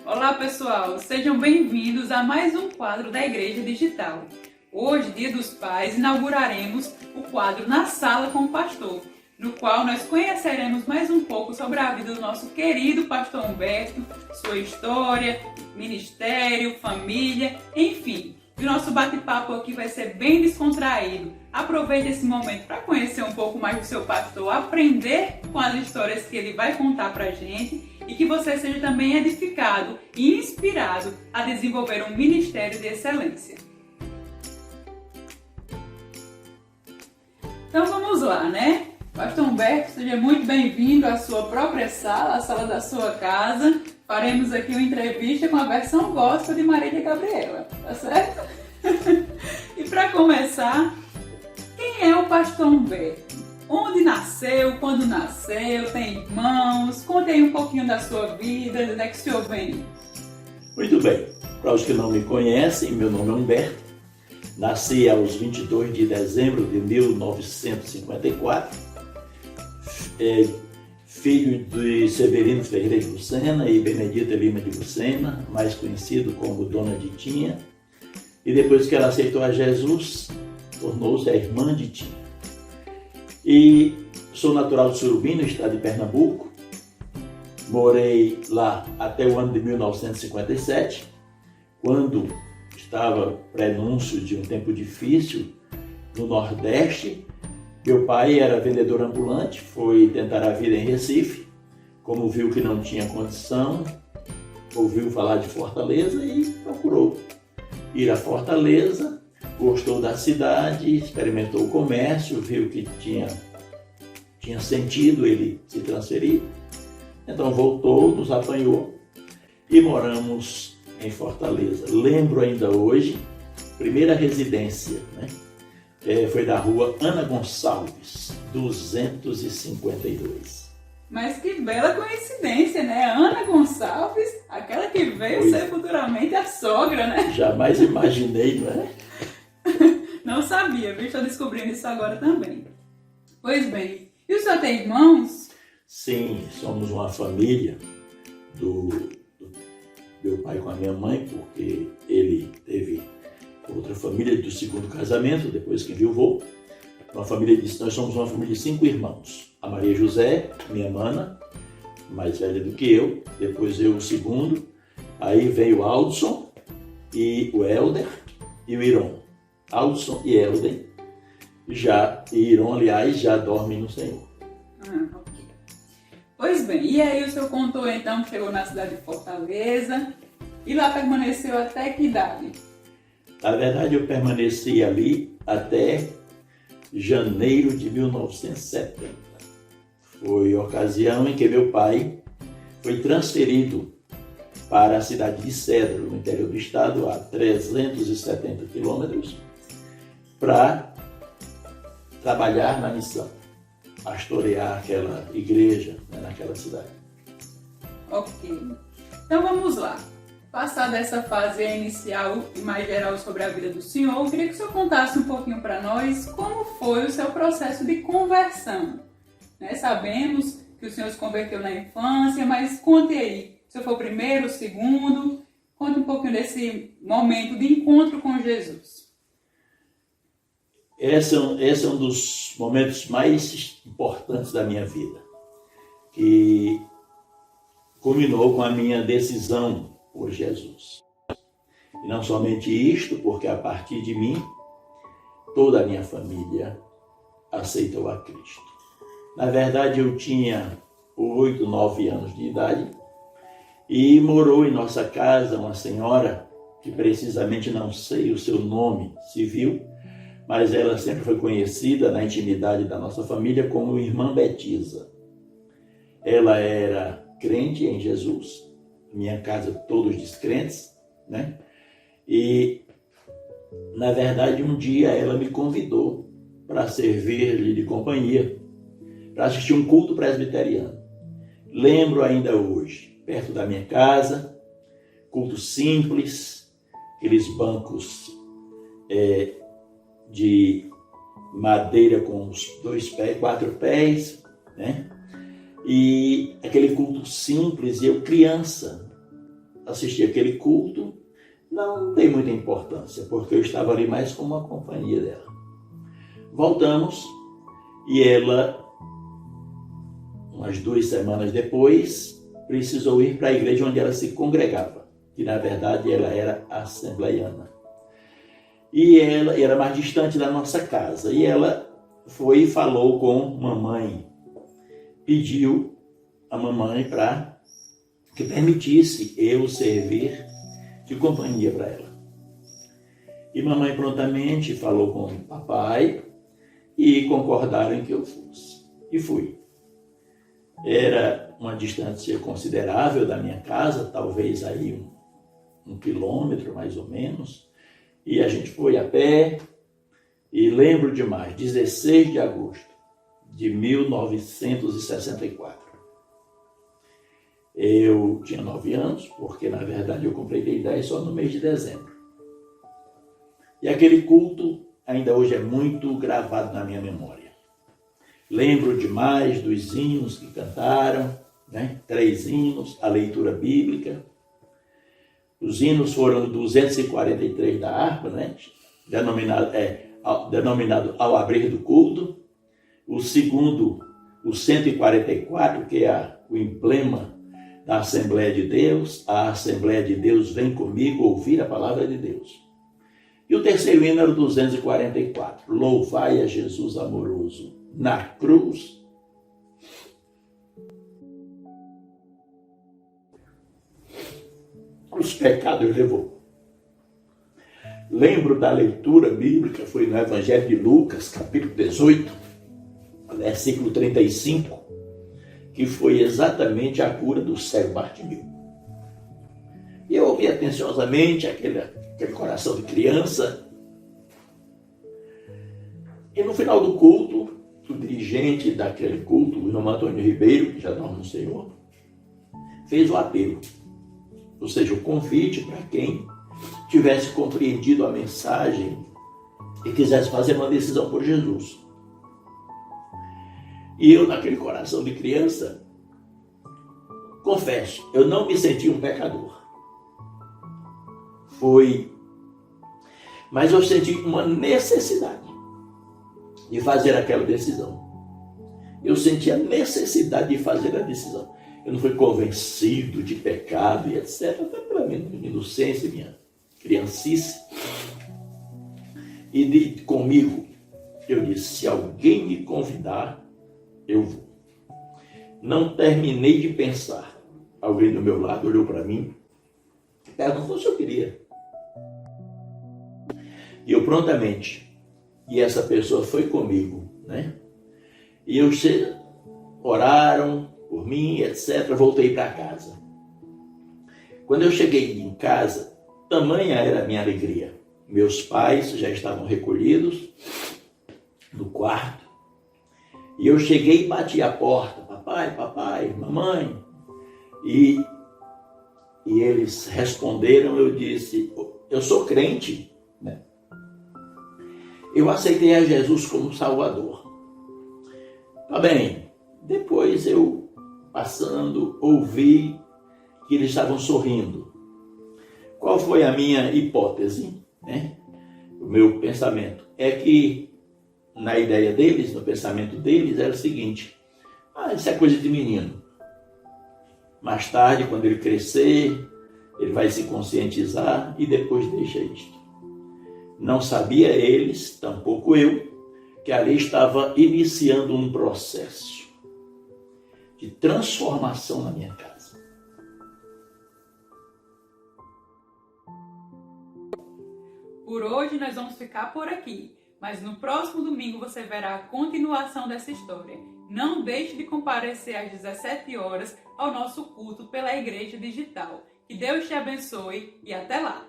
Olá pessoal, sejam bem-vindos a mais um quadro da Igreja Digital. Hoje, Dia dos Pais, inauguraremos o quadro Na Sala com o Pastor, no qual nós conheceremos mais um pouco sobre a vida do nosso querido pastor Humberto, sua história, ministério, família, enfim. E o nosso bate-papo aqui vai ser bem descontraído. Aproveite esse momento para conhecer um pouco mais do seu pastor, aprender com as histórias que ele vai contar para a gente e que você seja também edificado e inspirado a desenvolver um ministério de excelência. Então vamos lá, né? Pastor Humberto, seja muito bem-vindo à sua própria sala, a sala da sua casa. Faremos aqui uma entrevista com a versão gospel de Marília Gabriela, tá certo? E para começar, quem é o pastor Humberto? Onde nasceu? Quando nasceu? Tem irmãos? Conte aí um pouquinho da sua vida, de onde é que o senhor vem? Muito bem, para os que não me conhecem, meu nome é Humberto. Nasci aos 22 de dezembro de 1954. Filho de Severino Ferreira de Lucena e Benedita Lima de Lucena, mais conhecido como Dona Ditinha. E depois que ela aceitou a Jesus, tornou-se a irmã de Tinha. E sou natural de Surubim, no estado de Pernambuco. Morei lá até o ano de 1957, quando estava prenúncio de um tempo difícil no Nordeste. Meu pai era vendedor ambulante, foi tentar a vida em Recife. Como viu que não tinha condição, ouviu falar de Fortaleza e procurou ir a Fortaleza. Gostou da cidade, experimentou o comércio, viu que tinha sentido ele se transferir. Então voltou, nos apanhou e moramos em Fortaleza. Lembro ainda hoje, primeira residência, né? Foi da rua Ana Gonçalves, 252. Mas que bela coincidência, né? Ana Gonçalves, aquela que veio ser futuramente a sogra, né? Jamais imaginei, não é? Não sabia, viu? Estou descobrindo isso agora também. Pois bem, e o senhor tem irmãos? Sim, somos uma família do meu pai com a minha mãe, porque ele teve outra família do segundo casamento, depois que enviuvou. Nós somos uma família de 5 irmãos. A Maria José, minha mana, mais velha do que eu, depois eu o segundo, aí veio o Aldson e o Helder e o Iron. Aldson e Helder, e Iron, aliás, já dormem no Senhor. Ok. Pois bem, e aí o senhor contou então que chegou na cidade de Fortaleza e lá permaneceu até que idade? Na verdade, eu permaneci ali até janeiro de 1970. Foi a ocasião em que meu pai foi transferido para a cidade de Cedro, no interior do estado, a 370 quilômetros, para trabalhar na missão, pastorear aquela igreja, né, naquela cidade. Ok. Então vamos lá. Passada essa fase inicial e mais geral sobre a vida do senhor, eu queria que o senhor contasse um pouquinho para nós como foi o seu processo de conversão. Né? Sabemos que o senhor se converteu na infância, mas conte aí, se foi o primeiro, o segundo, conte um pouquinho desse momento de encontro com Jesus. Esse é um dos momentos mais importantes da minha vida, que culminou com a minha decisão por Jesus. E não somente isto, porque a partir de mim, toda a minha família aceitou a Cristo. Na verdade, eu tinha 8, 9 anos de idade e morou em nossa casa uma senhora que precisamente não sei o seu nome civil, mas ela sempre foi conhecida na intimidade da nossa família como Irmã Betisa. Ela era crente em Jesus, minha casa todos descrentes, né? E, na verdade, um dia ela me convidou para servir-lhe de companhia, para assistir um culto presbiteriano. Lembro ainda hoje, perto da minha casa, culto simples, aqueles bancos de madeira com os 2 pés, 4 pés, né? E aquele culto simples, e eu criança, assisti aquele culto, não dei muita importância, porque eu estava ali mais como uma companhia dela. Voltamos e ela, umas 2 semanas depois, precisou ir para a igreja onde ela se congregava, que na verdade ela era assembleiana. E ela era mais distante da nossa casa. E ela foi e falou com mamãe, pediu a mamãe para que permitisse eu servir de companhia para ela. E mamãe prontamente falou com o papai e concordaram em que eu fosse. E fui. Era uma distância considerável da minha casa, talvez aí um quilômetro mais ou menos. E a gente foi a pé. E lembro demais, 16 de agosto de 1964. Eu tinha 9 anos, porque na verdade eu completei 10 só no mês de dezembro. E aquele culto ainda hoje é muito gravado na minha memória. Lembro demais dos hinos que cantaram, 3 hinos, a leitura bíblica. Os hinos foram 243 da harpa, denominado Ao Abrir do Culto. O segundo, o 144, que é o emblema da Assembleia de Deus. A Assembleia de Deus vem comigo ouvir a palavra de Deus. E o terceiro hino era o 244. Louvai a Jesus amoroso na cruz. Os pecados levou. Lembro da leitura bíblica, foi no Evangelho de Lucas, capítulo 18, versículo 35, que foi exatamente a cura do cego Bartimeu. E eu ouvi atenciosamente aquele coração de criança. E no final do culto, o dirigente daquele culto, o irmão Antônio Ribeiro, que já dorme no Senhor, fez o apelo. Ou seja, o convite para quem tivesse compreendido a mensagem e quisesse fazer uma decisão por Jesus. E eu, naquele coração de criança, confesso, eu não me senti um pecador. Mas eu senti uma necessidade de fazer aquela decisão. Eu senti a necessidade de fazer a decisão. Eu não fui convencido de pecado e etc. Até pela minha inocência, minha criancice. E comigo, eu disse, se alguém me convidar, eu vou. Não terminei de pensar. Alguém do meu lado olhou para mim e perguntou se eu queria. E eu prontamente, e essa pessoa foi comigo, E oraram por mim, etc. Voltei para casa. Quando eu cheguei em casa, tamanha era a minha alegria. Meus pais já estavam recolhidos no quarto. E eu cheguei e bati a porta. Papai, mamãe. E eles responderam, eu disse, eu sou crente, Eu aceitei a Jesus como Salvador. Tá bem, depois eu, passando, ouvi que eles estavam sorrindo. Qual foi a minha hipótese? O meu pensamento é que, na ideia deles, no pensamento deles, era o seguinte, isso é coisa de menino. Mais tarde, quando ele crescer, ele vai se conscientizar e depois deixa isto. Não sabia eles, tampouco eu, que ali estava iniciando um processo de transformação na minha casa. Por hoje nós vamos ficar por aqui, mas no próximo domingo você verá a continuação dessa história. Não deixe de comparecer às 17 horas ao nosso culto pela Igreja Digital. Que Deus te abençoe e até lá!